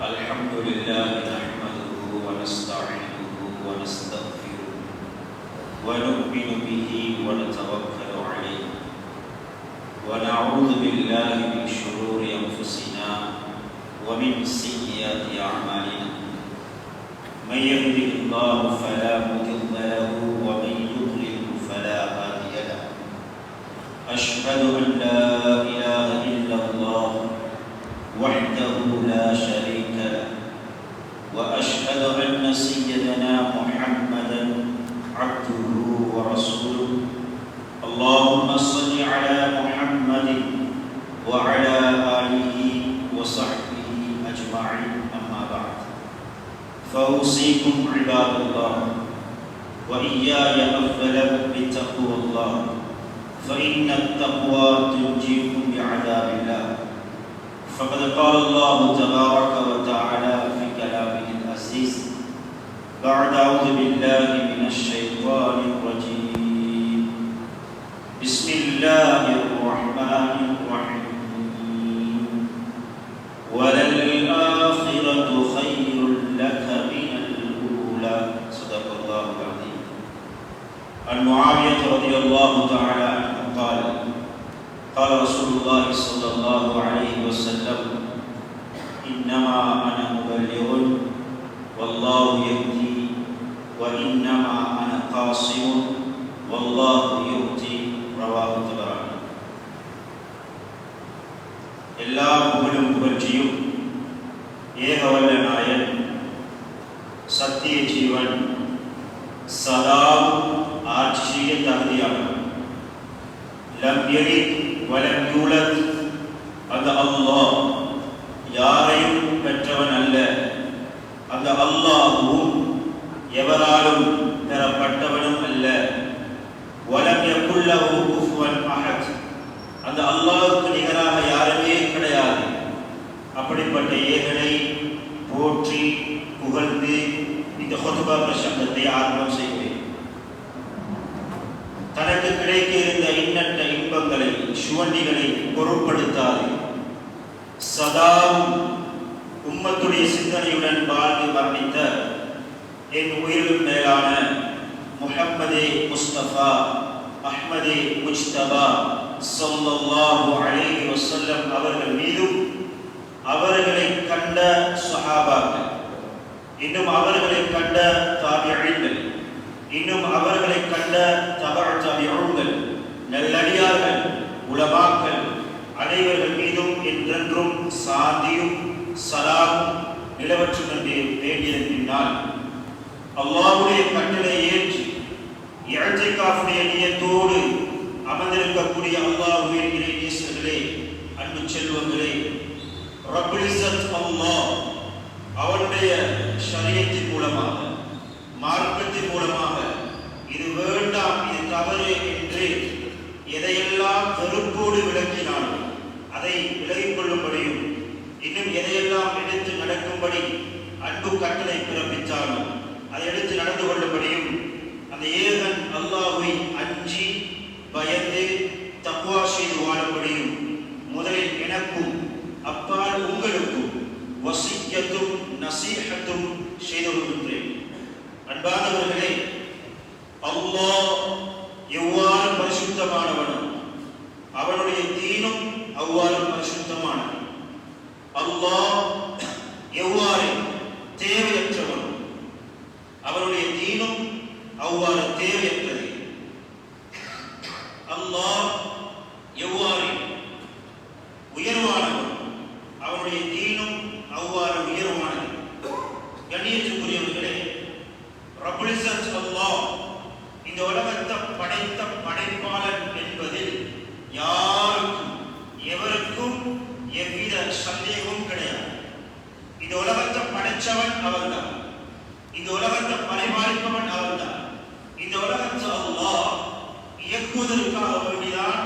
الحمد لله نحمده ونستعينه ونستغفره ونؤمن به ونتوكل عليه ونعوذ بالله من شرور أنفسنا ومن سيئات أعمالنا من يهده الله فلا مضل له ومن يضلل فلا هادي له أشهد أن لا إله إلا الله وحده لا شريك له وأشهد أن سيدنا محمدا عبده ورسوله اللهم صل على محمد وعلى آله وصحبه أجمعين أما بعد فأوصيكم عباد الله وإياي أولا بتقوى الله فإن التقوى تنجيكم بعذاب الله فقد قال الله تبارك وتعالى في كلامه العزيز بعد أعوذ بالله من الشيطان الرجيم بسم الله الرحمن الرحيم وللآخرة خير لك من الأولى صدق الله العظيم. عن معاوية رضي الله تعالى عنه قال قال رسول الله صلى الله عليه وسلم إنما أنا مبلغ والله يهدي وإنما أنا قاصم والله يؤتي رواه الطبراني. எல்லா புகழும் புகழ்ச்சியும் ஏகவல்ல நாயன் சத்திய ஜீவன் சதா ஆட்சிய தகுதியானவன் லம் யலித் வலம் யூலத் அந்த அல்லாஹ் யாரையும் பெற்றவன் அல்ல, அந்த அல்லாஹ்வும் எவராலும் பெறப்பட்டவனும் அல்ல. வலம் யகுல் லஹு குஃபுவன் அஹத் அந்த அல்லாஹ்வுக்கு நிகராக யாருமே கிடையாது. அப்படிப்பட்ட ஏகனை போற்றி புகழ்ந்து இந்த ஹுத்பா பிரசங்கத்தை ஆரம்பம் செய்வேன். தனக்கு கிடைக்க இருந்த எண்ணற்ற இன்பங்களை சுவண்டிகளை பொருட்படுத்தாது சதாவும் உம்மத்துடைய சிந்தனையுடன் வாழ்ந்து மரணித்த என் உயிரிலும் மேலான முஹம்மதே முஸ்தபா அஹ்மதே முஜ்தபா ஸல்லல்லாஹு அலைஹி வஸல்லம் அவர்கள் மீதும் அவர்களை கண்ட ஸஹாபாக்கள் இன்னும் அவர்களை கண்ட தாபிஈன்கள் இன்னும் அவர்களை கண்ட தபஅ தாபிஊன்கள் நல்லடியார்கள் உலமாக்கள் அனைவர்கள் மீதும் என்றென்றும் சாந்தியும் சலாமும் நிலவற்றும் என்று வேண்டியிருக்கின்றால் அல்லாஹ்வுடைய கட்டளை ஏற்று இஅ்திகாஃபுடைய நியத்தோடு அமர்ந்திருக்கக்கூடிய அல்லாஹ்வின் இறை நேசர்களே, அன்பு செல்வங்களே, ரப்புல் இஸ்ஸத் அல்லாஹ் அவனுடைய ஷரியத்தின் மூலமாக மார்க்கத்தின் மூலமாக இது வேண்டாம் இது தவறு என்று எதையெல்லாம் வெறுப்போடு விளக்கினாலும் அதை விலகிக் கொள்ளும்படியும் இன்னும் எதையெல்லாம் எடுத்து நடக்கும்படி அன்பு கட்டளை பிறப்பித்தாலும் அதை எடுத்து நடந்து கொள்ளும்படியும் அந்த ஏகன் அல்லாஹ்வை அஞ்சி பயந்து தக்வா செய்து வாழும்படியும் முதலில் எனக்கும் அப்பால் உங்களுக்கும் வசியத்தும் நசீஹத்தும் செய்து கொள்கின்றேன். அன்பானவர்களே, அல்லாஹ் எவ்வாறு பரிசுத்தமானவனோ அவனுடைய தீனும் அவ்வாறு பரிசுத்தமானவன். அல்லாஹ் எவ்வாறு தேவையற்றவனோ அவனுடைய தீனும் அவ்வாறு தேவையற்றது. அல்லாஹ் எவ்வாறு உயர்வானவர், அவருடைய தீனும் அவ்வாறு உயர்வானது. கண்ணியத்துக்குரியவர்களே, ரப்புல் இஸ்ஸத் அல்லாஹ் இந்த உலகத்தை படைத்த படைப்பாளன் என்பதில் யாருக்கும் எவருக்கும் எவ்வித சந்தேகமும் கிடையாது. இந்த உலகத்தை படைச்சவன் அவர்தான், இந்த உலகத்தை பரிபாலிப்பவன் அவர்தான். இந்த உலகத்தை அல்லாஹ் இயக்குவதற்காக வேண்டிதான்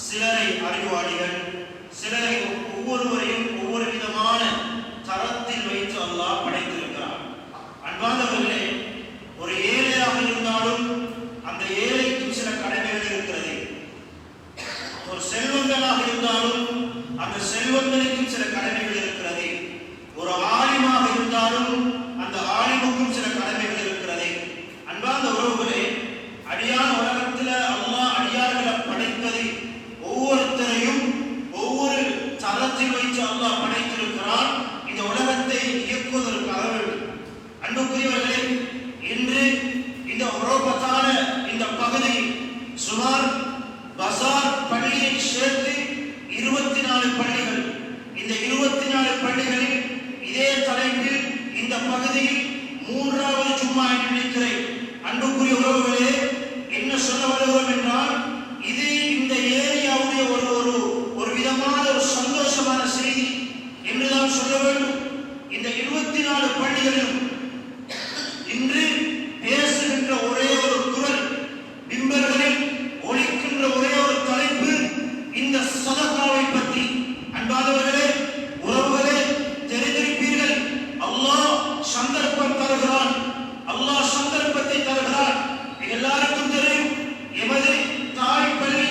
சிலரை அறிவாளிகள், சிலரை ஒவ்வொருவரையும் ஒவ்வொரு விதமான தரத்தில் வைத்து அல்லாஹ் படைத்திருக்கிறார். அன்பானவர்களே, ஒரு ஏழையாக இருந்தாலும் அந்த ஏழைக்கும் சில கடமைகள் இருக்கிறது. ஒரு செல்வங்களாக இருந்தாலும் அந்த செல்வங்களுக்கும் சில கடமைகள் இருக்கிறது. ஒரு ஆலிமாக இருந்தாலும் அந்த ஆலிமுக்கும் சில கடமைகள் இருக்கிறது. அன்பார்ந்த உறவுகளே, அடியார் உலகத்தில் அல்லாஹ் அடியார்களை படைத்தது ஒவ்வொருத்தரையும் ஒவ்வொரு தரத்தில் வைத்து அல்லாஹ் படைத்திருக்கிறான். இந்த உலகத்தை இயக்குவதற்காக வேண்டும். அன்புக்குரியவர்களே, இன்று இந்த உரோபத்தான இந்த பகுதியில் சுமார் பசார் பள்ளியை சேர்த்து 24 பள்ளிகள், இந்த 24 பள்ளிகளில் இதே தலைப்பில் இந்த பகுதியில் 3வது ஜும்மா என்று நினைக்கிறேன். அன்புக்குரிய உறவுகளே, என்ன சொல்ல வருகிறோம் என்றால், இது இந்த ஏரியாவுடைய ஒரு விதமான ஒரு சந்தோஷமான செய்தி என்றுதான் சொல்ல வேண்டும். இந்த 24 பள்ளிகளிலும் இன்று பேசுகின்ற ஒரே ஒரு குரல், மிம்பர்களில் ஒலிக்கின்ற ஒரே ஒரு தலைப்பு இந்த சதகாவை பற்றி. அன்பானவர்களே, உறவுகளே, தெரிந்திருப்பீர்கள், அல்லாஹ் சந்தர்ப்பம் தருகிறான், அல்லாஹ் சந்தர்ப்பத்தை தருகிறான். எல்லாருக்கும் தெரியும், எமது தாய் பள்ளி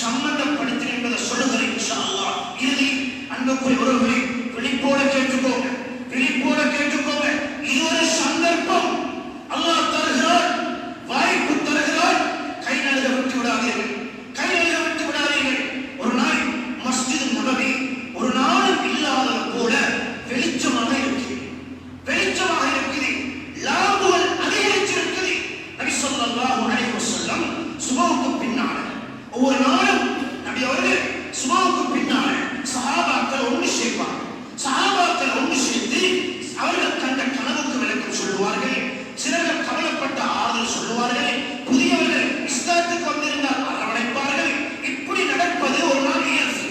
சம்பந்தப்படுத்தி என்பதை சொல்லுகிறேன் இன்ஷா அல்லாஹ். இறுதி அன்புக்குரிய உறவுகளை விழிப்போட கேட்டுக்கோங்க, விழிப்போட கேட்டுக்கோங்க. இது ஒரு சந்தர்ப்பம், அல்லாஹ் தருகிறார், வாய்ப்பு தருகிறார். கை நழுக விட்டு விடாதீர்கள், கை நழுக விட்டு விடாதீர்கள். ஒரு நாள் மஸ்ஜித் நபவி ஒரு நாளும் இல்லாதது போல வெளிச்சமாக இருக்குது, வெளிச்சமாக இருக்குது. லாபுகள் அதிகரிச்சிருக்குது. நபி ஸல்லல்லாஹு அலைஹி வஸல்லம் சுபஹுக்கு பின்னால ஒவ்வொரு நாளும் நபி அவர்கள் சுபஹுக்கு பின்னால சஹாபாக்கள் ஒன்று சேர்ப்பாங்க. சஹாபாக்கள் ஒன்று சேர்த்து அவர்கள் கண்ட கனவுக்கு விளக்கம் சொல்லுவார்கள். சிலர்கள் கவலைப்பட்ட ஆறுதல் சொல்லுவார்கள். புதியவர்கள் இஸ்லாத்துக்கு வந்திருந்தால் அரவணைப்பார்கள். இப்படி நடப்பது ஒரு நாள் இயல்பு.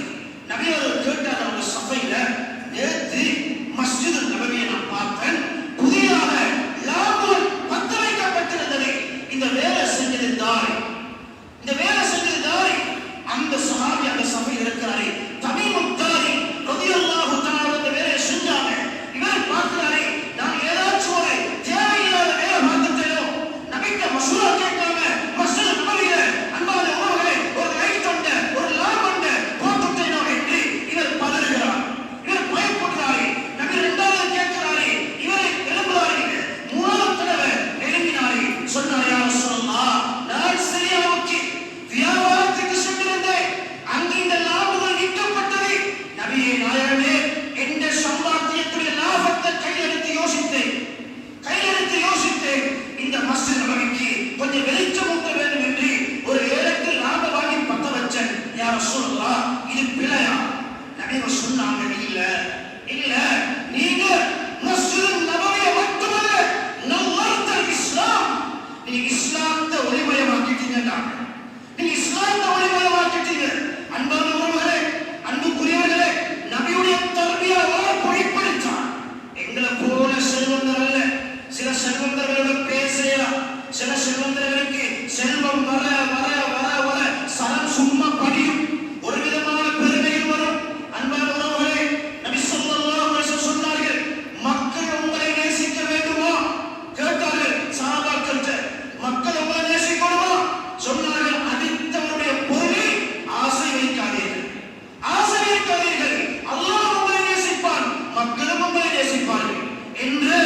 நபி அவர்கள் கேட்டார், அவங்க சபையில நேற்று மஸ்ஜித் நபவியை நான் பார்த்தேன், புதிதாக லாபம் பத்த வைக்கப்பட்டிருந்தது. இந்த வேலை செஞ்சது தாய், இந்த வேலை செஞ்சது தாய். அந்த சஹாபி அந்த சபையில் இருக்கிறாரே தமீமுத் தாரி ரலியல்லாஹு தஆலா அந்த வேலையை செஞ்சாங்க. இவர் பார்க்கிறாரே, நான் ஏதாச்சும் ஒரு தேவையில்லாத வேலை பார்த்துட்டேனோ, நபிட்ட மசூரா கேட்காம மஸ்ஜித் நபவியில அன்பான உறவுகளே ஒரு லைட் ஒண்ட ஒரு லாம்ப் ஒண்ட போட்டுட்டேனோ என்று இவர் பதறுகிறார், இவர் பயப்படுறாரு. நபி இரண்டாவது கேட்கிறாரே, இவரை எழுப்புறாரு. மூணாவது தடவை எழுப்பினாரு. சொன்னார், யா ரசூலல்லாஹ், நான் சிரியாவுக்கு வியாபாரத்துக்கு சென்றிருந்தேன், அங்கு இந்த லாபங்கள் விற்கப்பட்டது. நபியே நாயகமே, என்ற சம்பாத்தியத்துடைய லாபத்தை கையெழுத்து யோசித்தேன், கையெழுத்து யோசித்தேன். இந்த மஸ்ஜித் நபவிக்கு கொஞ்சம் வெளிச்சம் ஊட்ட வேண்டும் என்று ஒரு ஏலத்தில் லாபம் வாங்கி பத்த வச்சேன். யா ரசூலல்லாஹ், இது பிழையா? நபி சொன்னாங்க, இல்ல இல்ல, நீங்க மஸ்ஜித் நபவியை மட்டுமல்ல நவர்த்தல் இஸ்லாம், நீங்க இஸ்லாத்தை ஒளிமயமாக்கிட்டீங்க, நீங்க இஸ்லாத்தை ஒளிமயமாக்கிட்டீங்க. அன்பான உறவுகளே, அன்புக்குரியவர்களே, நபியுடைய தர்பியா பொய்ப்படுத்தான். எங்களை போல செல்வந்தர் அல்ல. சில செல்வந்தர்களோட பேசலாம், சில செல்வந்தர்களுக்கு செல்வம் வர வர வர வர சரம் சும்மா படியும், ஒரு விதமான பெருமையும் வரும். அன்பான உறவுகளே, நபி ஸல்லல்லாஹு அலைஹி வஸல்லம் சொன்னார்கள், மக்கள் உங்களை நேசிக்க வேண்டுமா? கேட்டார்கள் சஹாபாக்கள், மக்கள் உங்களை நேசிக்கணுமா? சொன்னார்கள், அடுத்தவருடைய பொருளில் ஆசை வைக்காதீர்கள், ஆசை வைக்காதீர்கள். அல்லாஹ் உங்களை நேசிப்பான், மக்களும் உங்களை நேசிப்பார்கள் என்று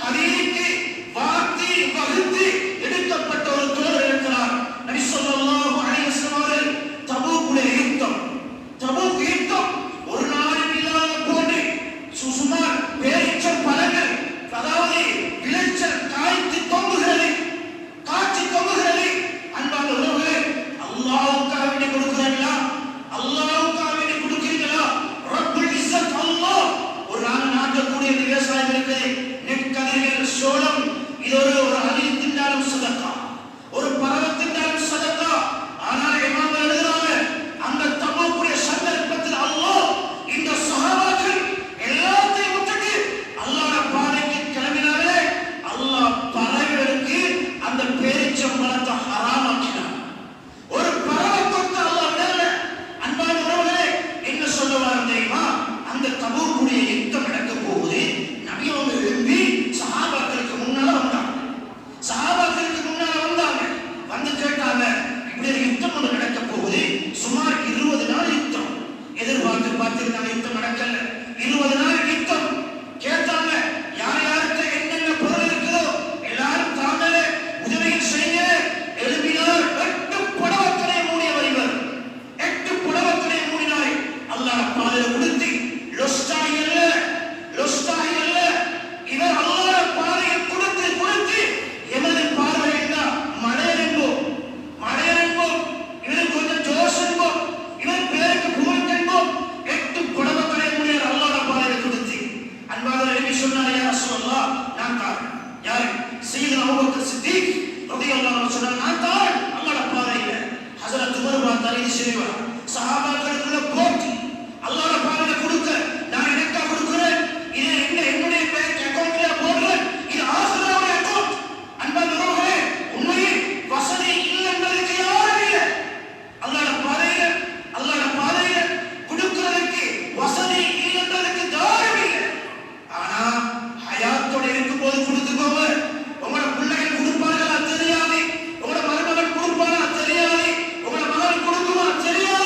ஹதீஸுக்கு வார்த்தை வகுத்து எடுக்கப்பட்ட ஒரு தோழர் இருக்கிறார். நபி ஸல்லல்லாஹு அலைஹி வஸல்லம் அவர்கள் தபூக்குடைய யுத்தம், தபூக் யுத்தம் ஒரு நாளும் இல்லாத போன்று சுமார் பேரிச்சம் பழங்கள், அதாவது விளைச்சல் காய்த்து தொங்குகிறது, காட்சி தொங்குகிறது. அன்பான உறவுகளே, அல்லாஹ்வுக்காக வேண்டி கொடுக்கிறீங்களா? அல்லாஹ்வுக்காக வேண்டி கொடுக்கிறீங்களா? ரப்புல் இஸ்ஸத் அல்லாஹ் ஒரு நாட்டக்கூடிய விவசாயம் இருக்குது, நெற்கதிர்கள், சோளம், இது ஒரு அணில் திண்டாலும் சதக்கா, ஒரு பறவை திண்டாலும் சதக்கா. ஆனால் இமாம் எழுதுறாங்க, அந்த தபூக்குடைய சந்தர்ப்பத்தில் அல்லாஹ் இந்த சஹாபாக்கள் எல்லாத்தையும் விட்டுட்டு அல்லாஹ்வுடைய பாதைக்கு கிளம்பினாலே, அல்லாஹ் பறவைகளுக்கு அந்த பேரிச்சம் பழத்தை ஹராமாக்கினார். ஒரு பறவை தொட்டு அல்லாஹ் விடல. அன்பான உறவுகளே, என்ன சொல்லுவாங்க தெரியுமா? அந்த தபூக்குடைய யுத்தம் நடக்க போகுது. நபி அவங்க எழும்பி சஹாபாக்களுக்கு முன்னால வந்தாங்க, சஹாபாக்களுக்கு முன்னால வந்தாங்க, வந்து கேட்டாங்க, இப்படி ஒரு யுத்தம் ஒன்று நடக்க போகுது. சுமார் 20 நாள் யுத்தம் எதிர்பார்த்து பார்த்திருந்தாங்க, யுத்தம் நடக்கல. 20 நாள் யுத்தம். கேட்டாங்க, யார் யாருக்கு என்னென்ன பொருள் இருக்குதோ எல்லாரும் தாங்களே உதவிகள் செய்ய எழுப்பினார். 8 புடவக்கடை மூடியவர் இவர், 8 புடவக்கடை மூடினார். அல்லாஹ் பாதையை கொடுத்து லொஸ்டாய் அல்ல, லொஸ்டாய் அல்ல, இவர் அல்லாஹ் பாதையை கொடுத்து கொடுத்து எமது பார்வை என்றால் மழையன்போம், மழையன்போம், இவர் கொஞ்சம் ஜோஷ் என்போம், இவர் பேருக்கு புகழ் என்போம். 8 புடவக்கடை மூடியவர் அல்லாஹ் பாதையை கொடுத்து. அன்பான நபி சொன்னார், யா ரசூலல்லாஹ், நான் தான். யாரு? சய்யிதுனா அபூபக்கர் சித்திக் ரலியல்லாஹு அன்ஹு சொன்னார், நான் தான். அல்லாஹ் பாதையில ஹஜ்ரத் உமர் பார்த்தார், இது சரிவா? சஹாபாக்களுக்குள்ள போட்டி, அல்லாஹ் பாதையில கொடுக்க, நான் எனக்கா கொடுக்கிறேன், இது என்னுடைய பேங்க் அக்கவுண்ட்ல போடுறேன், இது ஆசிராவுடைய அக்கவுண்ட். அன்பான உறவுகளே, உண்மையில் வசதி இல்லை என்பதற்கு யாரும் இல்லை. அல்லாஹ் பாதையில, அல்லாஹ் பாதையில கொடுக்கிறதுக்கு வசதி இல்லை என்பதற்கு யாரும் இல்லை. ஆனா ஹயாத்தோட இருக்கும்போது கொடுத்துக்கோங்க. உங்களோட பிள்ளைகள் கொடுப்பார்களா தெரியாது, உங்களோட மருமகன் கொடுப்பாரா தெரியாது, உங்களோட மகன் கொடுக்குமா தெரியாது.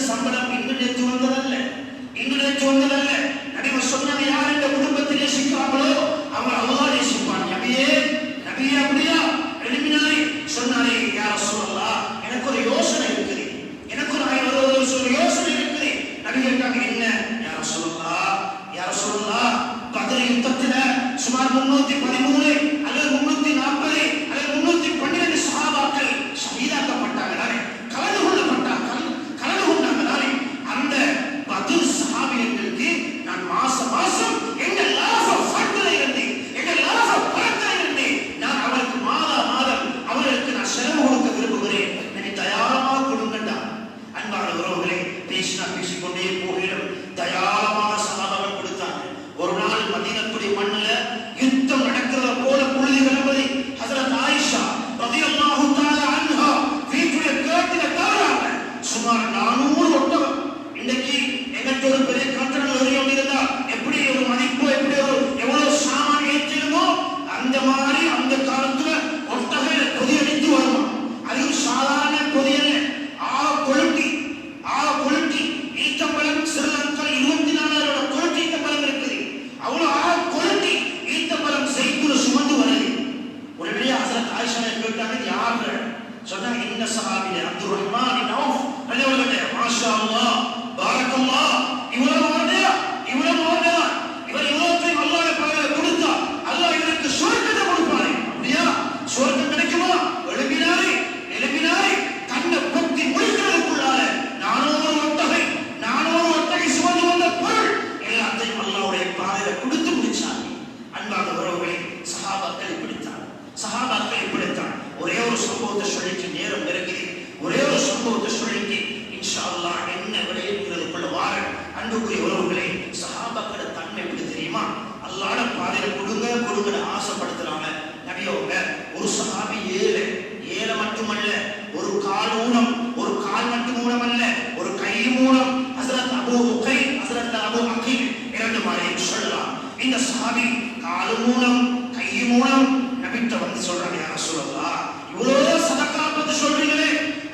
சம்பளம் இன்று நேற்று வந்ததல்ல, இன்று நேற்று வந்ததல்ல. நபி சொன்னாங்க, யார் இந்த குடும்பத்தை நேசிக்கிறாங்களோ அவங்க அல்லாஹ் நேசிப்பான். நபியே நபியே அப்படியா எழுப்பினாரே சொன்னாரே, யா ரசூலல்லாஹ் எனக்கு ஒரு யோசனை இருக்குது, எனக்கு ஒரு யோசனை இருக்குது. நபி கேட்டாங்க, என்ன? யா ரசூலல்லாஹ் பத்ர் யுத்தத்துல சுமார் 313 அல்லது 340 அல்லது 312 சஹாபாக்கள் ஷஹீதாக்கப்பட்டாங்க, கலந்து கொண்டாங்க. அந்த பத்ர் சஹாபிகளுக்கு நான் மாசம் எங்க லாஸ் ஆஃப் ஃபண்ட்ல இருந்து, எங்க லாஸ் ஆஃப் பணத்துல இருந்து நான் அவருக்கு மாதம் அவர்களுக்கு நான் செலவு கொடுக்க விரும்புகிறேன், நீ தயாரமாக கொடுங்கடா. அன்பான உறவுகளே, பேசிக்கொண்டே போகிறோம். தயாரமாக சஹாபாக்கள் கொடுத்தாங்க. ஒரு நாள் மதீனத்துடைய மண்ணில் யுத்தம் நடக்கிறத போல புழுதி கிளம்புது. ஹஜ்ரத் ஆயிஷா ரலியல்லாஹு தஆலா அன்ஹா வீட்டுடைய கேட்டில தவறாங்க. சுமார் 400 ஒட்டகம். இன்னைக்கு எங்களுக்கு ஒரு பெரிய கட்டணம் ஏரியம் இருந்தா எப்படி ஒரு மதிப்பு, எப்படி ஒரு எவ்வளவு சாமான் ஏற்றிருமோ அந்த மாதிரி அந்த காலத்துல ஒட்டகையில கொதி அடித்து வருமா. அதுவும் சாதாரண கொதியல்ல, ஆக கொழுட்டி ஈத்தம்பழம் ஸ்ரீலங்கா 24,000 கொழுட்டி ஈத்தம்பழம் இருக்குது. அவ்வளவு ஆக கொழுட்டி ஈத்தம்பழம் செய்து சுமந்து வருது. உடனே ஹஜ்ரத் ஆயிஷா கேட்டாங்க, யாரு? சொன்னாங்க, இந்த சஹாபி அப்துர் ரஹ்மான் இப்னு அவுஃப் ரலியல்லாஹு அன்ஹு. மாஷா அல்லாஹ், பாரக்கல்லாஹ். இவ்வளவு ஓடுதா, இவர் இவ்வளவு அல்லாஹ்வுடைய பாதையில கொடுத்தா அல்லாஹ் இவருக்கு சொர்க்கத்தை கொடுப்பாரு. அப்படியா? சொர்க்கம் கிடைக்குமா? எழுப்பினாரே கண்ணை பொத்தி முடிக்கிறதுக்குள்ளால 400 ஒட்டகை சுமந்து வந்த பொருள் எல்லாத்தையும் அல்லாஹ்வுடைய பாதையில கொடுத்து முடிச்சாங்க. அன்பான உறவுகளே, சஹாபாக்கள் இப்படித்தான். ஒரே ஒரு சம்பவத்தை சொல்லிட்டு நேரம் நெருங்குது. ஒரே ஒரு சம்பவத்தை சொல்லிட்டு இன்ஷா அல்லாஹ் என்ன விளையுங்கிறதுக்குள்ள வார அன்புக்குரிய உறவுகளே, சஹாபாக்களோட தன்மை எப்படி தெரியுமா? அல்லாஹ்வுடைய பாதையில கொடுங்க ஆசைப்படுத்துறாங்க. நபியோங்க ஒரு சஹாபி ஏழை மட்டுமல்ல, ஒரு கால் மட்டும் ஊனமல்ல, ஒரு கை ஊனம். ஹஜ்ரத் அபூ உகைல், ஹஜ்ரத் அபூ அகீல் இரண்டு மாதிரி சொல்லலாம். இந்த சஹாபி கால் ஊனம், கை ஊனம். நபிட்ட வந்து சொல்றாங்க, யா ரசூலல்லாஹ் இவ்வளவு சதகா பத்தி சொல்றீங்களே,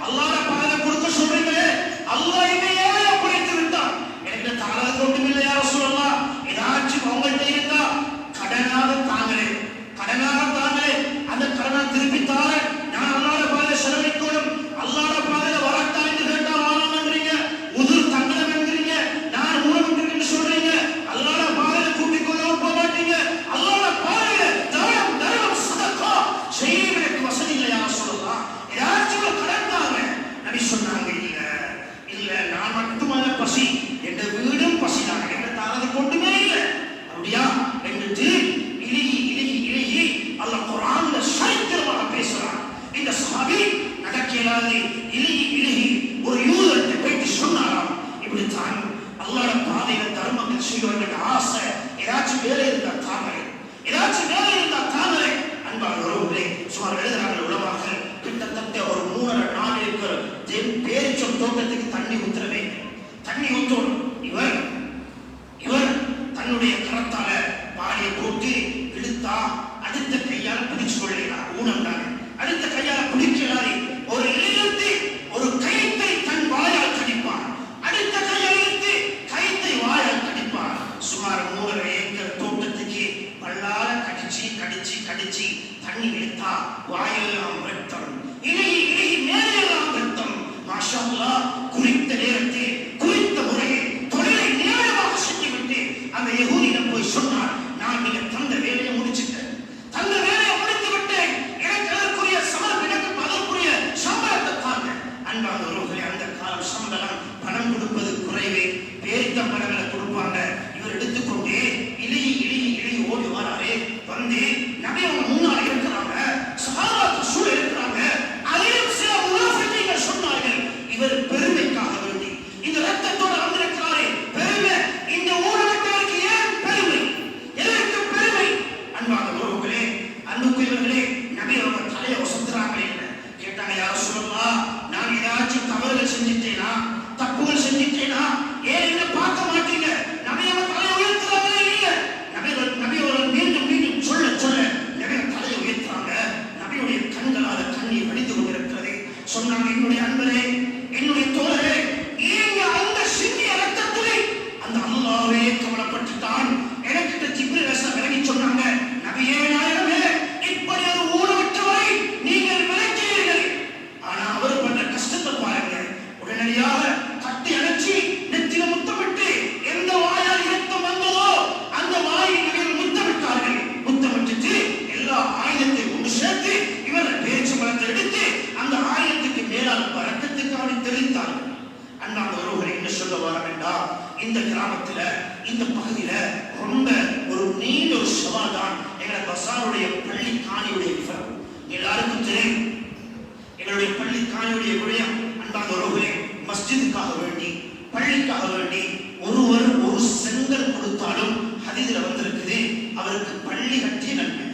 அல்லாஹ்வுடைய பாதையில கொடுக்க சொல்றீங்களே, அல்லாஹ் என்னையே அப்படித்து விட்டான். எனக்கு தாராள ஒன்றும் இல்லை யா ரசூலல்லாஹ். ஏதாச்சும் அவங்கள்ட்ட இருந்தா கடனாக தாங்களே, அந்த கடனை திருப்பி தார நான் அல்லாஹ்வுடைய பாதையில செலவழிக்கணும். அல்லாஹ்வுடைய பாதையில வரட்டா என்று கேட்டா வாங்கன்றீங்க, உதுர் தங்கடம் என்கிறீங்க, நான் ஊனமுற்றேன்னு சொல்றீங்க. அல்லாஹ்வுடைய பாதையில கூட்டிக் கொள்ளவும் போக மாட்டீங்க. அல்லாஹ்வுடைய பாதையில தர்மம் சதகா செய்ய எனக்கு வசதி இல்லை யா ரசூலல்லாஹ். ஏதாச்சும் கடன் தாங்க. நபி சொன்னாங்க, இல்ல நான் மட்டுமல்ல பசி, என் வீடும் பசிதான், என்ன தாரது கொண்டுமே இல்லை. அப்படியா என்று இலகி அல்லாஹ் குர்ஆன்ல சரித்திரமாக பேசுறான். இந்த சஹாபி நடக்கலாது இலகி ஒரு யூதர்கிட்ட போயிட்டு சொன்னாராம், இப்படித்தான் அல்லாஹ்வுடைய பாதையில தர்மங்கள் செய்வதற்கு ஆசை, ஏதாச்சும் வேலை இருந்தா தாங்களே. அன்பான உறவுகளே, சுமார் எழுதுறாங்க உலமாக கிட்டத்தட்ட ஒரு 3.5 ஏக்கர் பேரிச்சம் தோட்டத்துக்கு தண்ணி ஊற்றணும். இவர் தன்னுடைய கரத்தால பாடியை போட்டு இழுத்தா அடுத்த கையால பிடிச்சு கொள்கிறார். ஊனம் தானே, அடுத்த கையால பிடிக்கிறாரே. ஒரு இழுத்து ஒரு கைத்தை தன் வாயால் கடிப்பார், அடுத்த கையால் இழுத்து கைத்தை வாயால் கடிப்பார். சுமார் 3.5 ஏக்கர் தோட்டத்துக்கு பல்லால கடிச்சு தண்ணி இழுத்தா வாயெல்லாம் ரத்தம், இலகி மேலெல்லாம் ரத்தம். மாஷா அல்லாஹ், குறித்த நேரத்தில் குறித்த முறையில் தொழிலை நியாயமாக செஞ்சுவிட்டு அந்த யஹூதியிடம் போய் சொன்னார், நான் நீங்க தந்த வேலையை முடிச்சு விட்டேன், எனக்கு அதற்குரிய அதற்குரிய சம்பளத்தை தாங்க. அன்பான உறவுகளே, அந்த காலம் சம்பளம் பணம் கொடுப்பது குறைவே, பேரித்த பணங்களை கொடுப்பாங்க. இவர் எடுத்துக்கொண்டே இலகி ஓடி வராரே. வந்து நபி அவங்க முன்னால் இருக்கிறாங்க, சஹாபாக்கள் சூழ இருக்கிறாங்க. அதையும் சில முனாஃபிகீன்கள் சொன்னார்கள், இவர் பெருமைக்காக வேண்டி இந்த சொல்ல வரவேண்டா, இந்த கிராமத்துல இந்த பகுதியில ரொம்ப ஒரு நீண்ட ஒரு சவால் தான் எங்களை பசாருடைய பள்ளி காணியுடைய விவரம். எல்லாருக்கும் தெரியும் எங்களுடைய பள்ளி காணியுடைய விடயம். அன்பான உறவுகளே, மஸ்ஜிதுக்காக வேண்டி பள்ளிக்காக வேண்டி ஒருவர் ஒரு செங்கல் கொடுத்தாலும் ஹதீஸ்ல வந்திருக்குது, அவருக்கு பள்ளி கட்டிய நன்மை,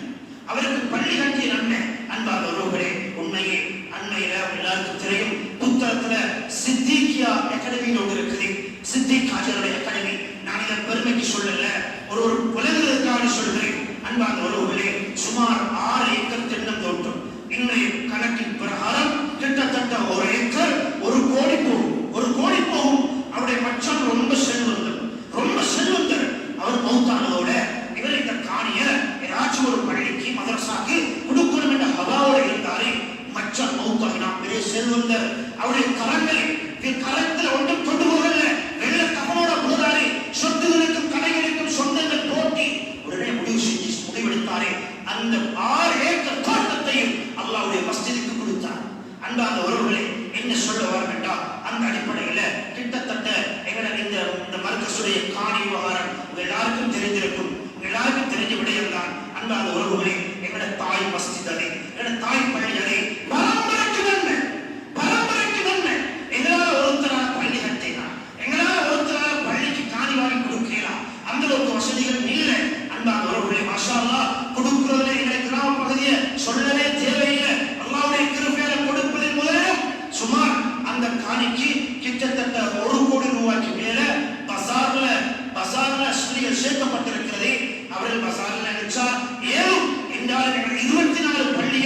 அவருக்கு பள்ளி கட்டிய நன்மை. அன்பான உறவுகளே, உண்மையே அண்மையில எல்லாருக்கும் தெரியும், புத்தகத்துல சித்திகியா அகாடமின்னு ஒன்று இருக்குது. சித்திக் ஹாஜருடைய அகாடமி. நான் இதை பெருமைக்கு சொல்லல, ஒரு உலகத்திற்காக சொல்கிறேன். அன்பான உறவுகளே, சுமார் 6 ஏக்கர் தென்னந்தோட்டம். இன்றைய கணக்கின் பிரகாரம் கிட்டத்தட்ட 1 ஏக்கர் 1 கோடி போகும், 1 கோடி போகும். அவருடைய மச்சான் ரொம்ப செல்வந்தர், ரொம்ப செல்வந்தர். அவர் மௌத்தானதோட இவர் இந்த காணிய ஏதாச்சும் ஒரு பள்ளிக்கு மதரசாக்கு கொடுக்கணும் என்ற ஹவாவோட இருந்தாரே. மச்சான் மௌத்தாகினா, பெரிய செல்வந்தர். அவருடைய கரத்தில் ஒன்றும் கொண்டு போகல, வெள்ள கவனோட போதாரே. சொத்துகளுக்கும் கடைகளுக்கும் சொந்தங்கள் போட்டி உடனே முடிவெடுத்தாரே. அந்த 6 ஏக்கர் தோட்டத்தையும் அல்லாஹ்வுடைய மஸ்ஜிதுக்கு கொடுத்தார். அன்பான உறவுகளே, என்ன சொல்ல வர வேண்டாம், அந்த அடிப்படையில் கிட்டத்தட்ட எங்களை இந்த மர்கஸுடைய காணி விவகாரம் எல்லாருக்கும் தெரிந்திருக்கும், எல்லாருக்கும் தெரிஞ்ச விடயம் தான். அன்பான உறவுகளே, எங்களோட தாய் மஸ்ஜித் அதை, எங்களோட தாய் பள்ளி அதை, பரம்பரைக்கு நன்மை, பரம்பரைக்கு நன்மை. எங்களால் ஒருத்தரால பள்ளி கட்டினா, எங்களால் ஒருத்தரால பள்ளிக்கு காணி வாங்கி கொடுக்கலாம், அந்த அளவுக்கு வசதிகள் இல்லை. அன்பான உறவுகளே, மாஷா அல்லாஹ், கொடுக்கிறதுல எங்களை கிராம பகுதியை சொல்லவே தேவையில்லை. அல்லாஹ்வுடைய கிருபையால கொடுப்பதின் மூலம் சுமார் அந்த காணிக்கு கிட்டத்தட்ட 1 கோடி ரூபாய்க்கு மேல பசார்ல சேர்க்கப்பட்டிருக்கிறது. அவர்கள் பசார்ல நினைச்சா ஏழும் என்றால் 24 பள்ளி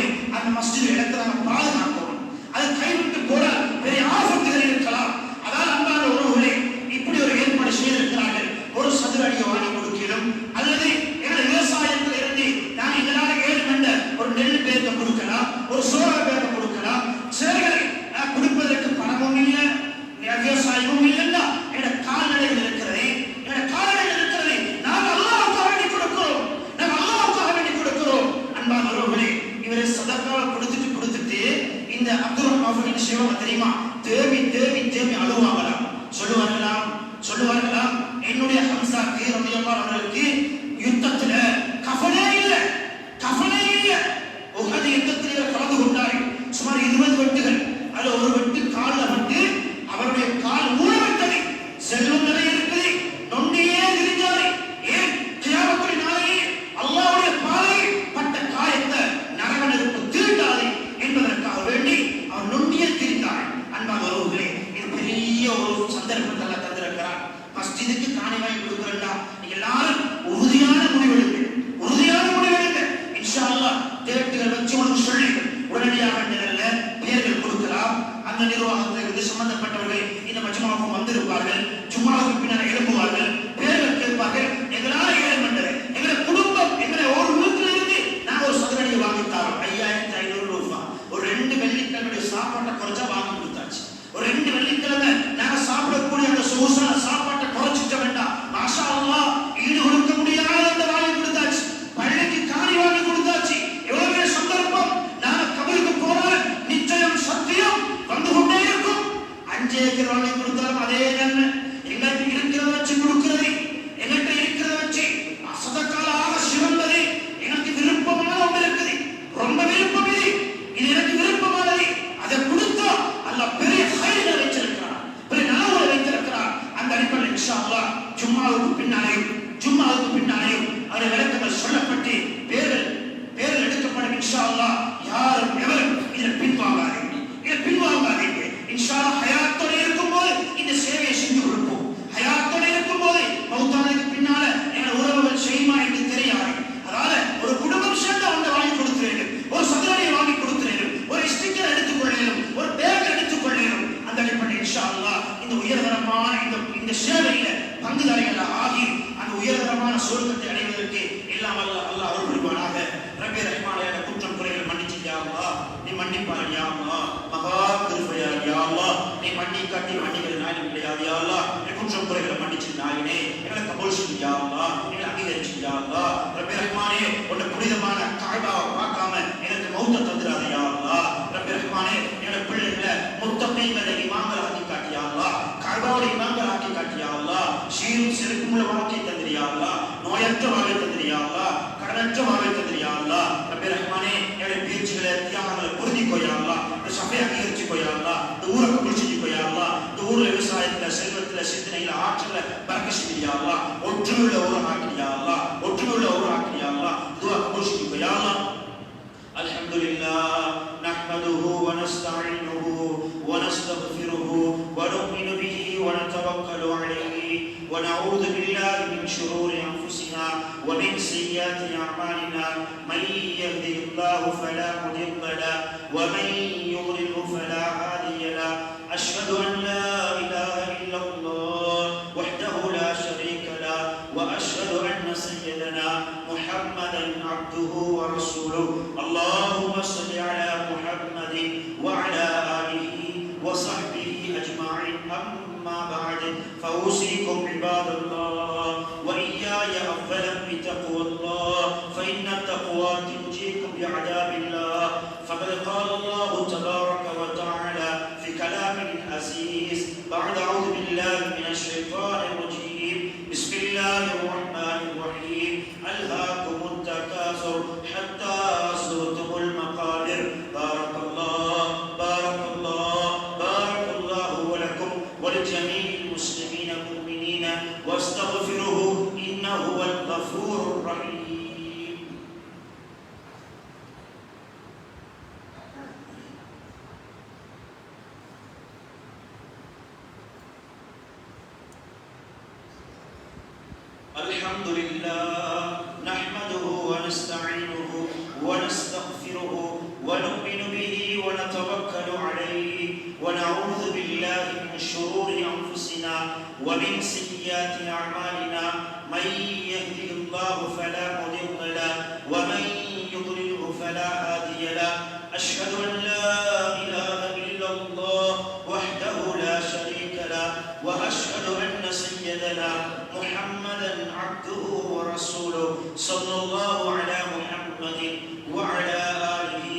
உறவுகளை அந்த மஸ்ஜித் இடத்தை நாங்கள் பாதுகாக்கணும். அது கைவிட்டு போட பெரிய ஆபத்துகள் இருக்கலாம். அதான் அன்பான உறவுகளை இப்படி ஒரு ஏற்பாடு செய்திருக்கிறார்கள். ஒரு சதுர அடியை வாங்கி கொடுக்கணும், அல்லது எங்களை விவசாயத்தில் இருந்து நான் இதனால 7 மண்ட ஒரு நெல் பேருக்கு கொடுக்கலாம், ஒரு சோழ பேருக்கு கொடுக்கலாம். சிலர்களை கொடுப்பதற்கு பணமும் இல்லை, விவசாயமும் இல்லைன்னா என்னோட கால்நடைகள் இருக்கிறது, என்னோட கால்நடைகள் இருக்கிறது. நாங்கள் அல்லாஹ்வுக்காக வேண்டி கொடுக்கிறோம், நாங்கள் அல்லாஹ்வுக்காக வேண்டி கொடுக்கிறோம். அன்பான உறவுகளே, இவரை சதக்காவை கொடுத்துட்டு இந்த அப்துல் ரஹ்மான் என்ன செய்வாங்க தெரியுமா? தேவி தேவி தேவி அழுவாங்களாம், சொல்லுவார்களாம் என்னுடைய ஹம்சாக்கு ரலியல்லாஹு அவர்களுக்கு யுத்தத்துல கஃபனே இல்ல. உஹது யுத்தத்தில் கலந்து கொண்டார்கள். சுமார் 20 வெட்டுகள். அதுல ஒரு வெட்டு காலில் பட்டு அவருடைய கால் ஊனவிட்டது. செல்வம் நிறைய இருக்குது, நொண்டியே திரிஞ்சாரு. ஏன்? கியாமத்துடைய நாளையில் அல்லாஹ்வுடைய பாதையில் பட்ட காயத்தை நரக நெருப்பு தீண்டாது என்பதற்காக வேண்டி அவர் நொண்டியே திரிந்தார். அன்பான உறவுகளே, இது பெரிய ஒரு சந்தர்ப்பத்தை அல்லாஹ் தந்திருக்கிறார். மஸ்ஜிதுக்கு காணி வாங்கி கொடுக்கிறா, நீங்க எல்லாரும் உறுதியான முடிவெடுங்க. இன்ஷா அல்லாஹ் தேட்டுகள் வச்சு உங்களுக்கு சொல்லி உடனடியாக நிரல்ல பெயர்கள் கொடுக்கலாம். அந்த நிர்வாகத்திலிருந்து சம்பந்தப்பட்டவர்கள் இந்த மஜ்மாவுக்கு வந்திருப்பார்கள். ஜும்மாவுக்கு பின்னர் எழுப்புவார்கள், பெயர்கள் கேட்பார்கள். எங்களால் ஏழை மண்டல எங்களை குடும்பம் எங்களை ஒரு வீட்டில் இருந்து நான் ஒரு சதுரடியை வாங்கித்தாரோம் 5500 ரூபாய். ஒரு 2 வெள்ளிக்கிழமை சாப்பாட்டை குறைச்சா வாங்கி கொடுத்தாச்சு. ஒரு 2 வெள்ளிக்கிழமை நாங்க சாப்பிடக்கூடிய அந்த சொகுசான சாப்பாட்டை குறைச்சிட்ட வேண்டாம். மாஷா அல்லாஹ் ஈடு கொடுக்க முடியாத அந்த வாங்கி கொடுத்தாச்சு. பள்ளிக்கு காணி வாங்கி கொடுத்தாச்சு. எவ்வளவு சந்தர்ப்பம். நாங்க கபருக்கு போனால் நிச்சயம் சத்தியம் வந்து கொண்டே இருக்கும். 5 ஏக்கர் வாங்கி கொடுத்தாலும் அதே நன்மை. எங்களுக்கு இருக்கிறத வச்சு கொடுக்கிறது, எங்கள்கிட்ட இருக்கிறத வச்சு சதக்காலாக சிறந்தது. எனக்கு விருப்பமான ஒன்று இருக்குது, ரொம்ப விருப்பம் இது எனக்கு விருப்பமானது. அதை கொடுத்தா அல்லாஹ் பெரிய ஹைரை வைத்திருக்கிறார், பெரிய நலவுகளை வைத்திருக்கிறார். அந்த அடிப்படையில் இன்ஷா அல்லாஹ் ஜும்மாவுக்கு பின்னாலேயும் அவருடைய விளக்கங்கள் சொல்லப்பட்டு பேர்கள் எடுக்கப்படும். இன்ஷா அல்லாஹ் யாரும் எவரும் இதில் பின்வாங்காதீங்க. இன்ஷா அல்லாஹ் ஹயாத்தோட இருக்கும்போது இந்த சேவையை செஞ்சு கொடுப்போம். ஹயாத்தோட இருக்கும்போது மௌத்தானதுக்கு பின்னால எங்கள் உறவுகள் செய்யுமா என்று தெரியாது. அதாவது ஒரு குடும்பம் சேர்ந்து அவங்க வாங்கி கொடுத்துறேன், ஒரு சதுரடியை வாங்கி கொடுத்துறேன், ஒரு ஸ்டிக்கர் எடுத்துக்கொள்ளேன், ஒரு பேக் எடுத்துக்கொள்ளேன். அந்த அடிப்படையில் இன்ஷா அல்லாஹ் இந்த உயர்தரமான இந்த சேவையில பங்குதாரிகள் ஆகி அந்த உயர்தரமான சொர்க்கத்தை அடைவதற்கு எல்லாம் அல்லாஹ் அருள் புரிவானாக. ரப்பி ரஹ்மானே, குற்றம் குறைகள் மன்னிச்சு யா அல்லாஹ், நீ மன்னிப்பார் யா அல்லாஹ், மகா கிருபையார் யா அல்லாஹ், நீ மன்னிக்காட்டி மன்னிக்கிற நாயகம் கிடையாது யா அல்லாஹ். நீ குற்றம் குறைகளை மன்னிச்சு நாயகனே எங்களை கபூல் செஞ்சு யா அல்லாஹ், எங்களை அங்கீகரிச்சு யா அல்லாஹ். ரப்பி ரஹ்மானே, உன்னை புனிதமான கஅபாவை பார்க்காம எனக்கு மௌத்த தந்துடாத யா அல்லாஹ். ரப்பி ரஹ்மானே, என்னோட பிள்ளைகளை முத்தகீன்களை இமாம்கள் ஆக்கி காட்டி யா அல்லாஹ், கஅபாவோட இமாம்கள் ஆக்கி காட்டி யா அல்லாஹ். சீரும் செருக்குமுள்ள வாழ்க்கை தந்திரி யா அல்லாஹ், நோயற்ற வாழ்க்கை தந்திரி யா அல்லாஹ், கடனற்ற வாழ்க்கை தந்திரி யா அல்லாஹ். ரப்பி ரஹ்மானே, என்னுடைய பேச்சுகளை தியாகங்களை பொருந்திக்கோ யா அல்லாஹ், இந்த சபையை அங்கீகரிச்சுக்கோ யா அல்லாஹ், இந்த ஊரை கபூல் செஞ்சுக்கோ யா அல்லாஹ். இந்த ஊர்ல விவசாயத்துல செல்வத்துல சிந்தனையில ஆற்றல பறக்க செஞ்சு யா அல்லாஹ். ஒற்றுமையுள்ள ஊரை ஆக்கி யா அல்லாஹ், துஆ கபூல் செஞ்சுக்கோ யா அல்லாஹ். அல்ஹம்துலில்லாஹ் நஹ்மதுஹு வ நஸ்தஈனுஹு வ நஸ்தக்ஃபிருஹு வ நு'மினு பிஹி வ நதவக்கலு அலைஹி வ நஊது பில்லாஹி மின் ஷுரூரி அன்ஃபுஸினா வ மின் ஸய்யிஆத்தி அஅமாலினா மன் யஹ்திஹில்லாஹு ஃபலா முதில்ல லஹு வ மன் யுضللஹு ஃபலா ஹாதிய லஹு. அஷ்ஹது அன் லா இலாஹா இல்லல்லாஹ் வஹ்தஹு லா ஷரீக லஹு வ அஷ்ஹது அன்ன சய்யிதனா முஹம்மதன் அப்துஹு வ ரசூலுஹு. اللهم صل على محمد وعلى آله وصحبه أجمعين. أما بعد فأوصيكم عباد الله وإياي أولا بتقوى الله، فإن التقوى تنجيكم بعذاب الله. فقد قال الله تبارك وتعالى في كلامه العزيز بعد أعوذ بالله من الشيطان الرجيم. بسم الله الرحمن الرحيم. ألهاكم التكاثر حتى زرتم المقابر. بارك الله ولكم ولجميع المسلمين المؤمنين واستغفروه إنه هو الغفور الرحيم. الحمد لله نحمده ونستعينه ونستغفره ونؤمن به ونتوكل عليه ونعوذ بالله من شرور أنفسنا ومن سيئات أعمالنا من يهده الله فلا مضل له ومن يضلله فلا هادي له أشهد أن لا إله إلا الله وحده لا شريك له وأشهد أن سيدنا محمدا عبده ورسوله صلى الله على محمد وعلى آله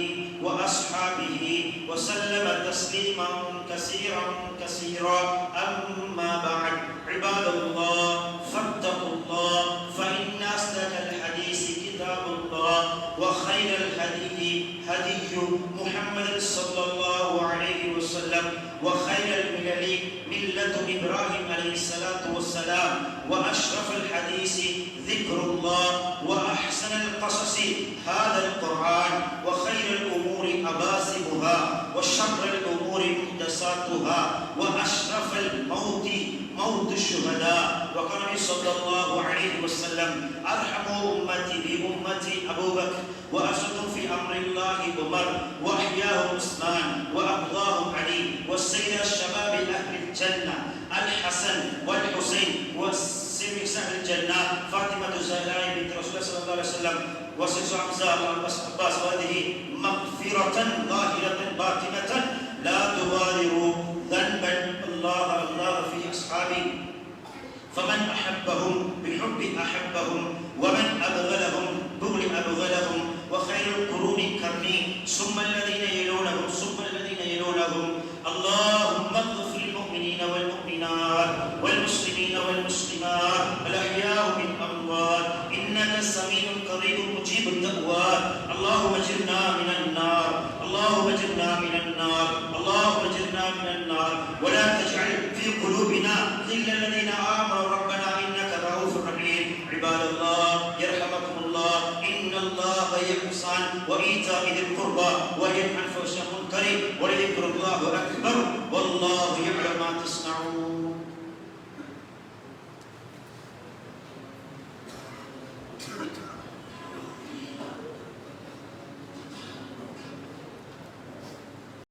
وأصحابه وسلم تسليما كثيرا كثيرا أما بعد عباد الله فاتقوا الله فإن أصدق الحديث كتاب الله وخير الهدي هدي محمد صلى الله عليه وسلم وخير الملل ملة إبراهيم عليه الصلاة والسلام وأشرف الحديث ذكر الله وأحسن القصص هذا القرآن وخير الأمور أباسمها وشر الأمور محدثاتها وأشرف الموت موت الشهداء وقال صلى الله عليه وسلم أرحم أمتي بأمتي أبو بكر وأشد في أمر الله عمر وأحياه عثمان وأبغاه علي والسيد الشباب أهل الجنة الحسن والحسين وسمسة الجنة فاطمة الزهراء بنت رسول الله صلى الله عليه وسلم وسيد حمزة والعباس وهذه مغفرة ظاهرة باطنة لا تغادر ذنبا الله في أصحابي فمن أحبهم بحب أحبهم ومن أبغلهم بغل أبغلهم وخير القرون كرمي ثم الذين يلونهم ثم الذين يلونهم اللهم اغفر للمؤمنين والمؤمنات والمسلمين والمسلمات الأحياء من الأموات إنك سميع قريب مجيب الدعوات اللهم اجرنا من النار اللهم اجرنا من النار اللهم اجرنا من النار ولا تجعل في قلوبنا غلا الذين آمنوا ربنا إنك رؤوف رحيم عباد الله يرحمكم الله إن الله يحسن وإيتاء ذي القربى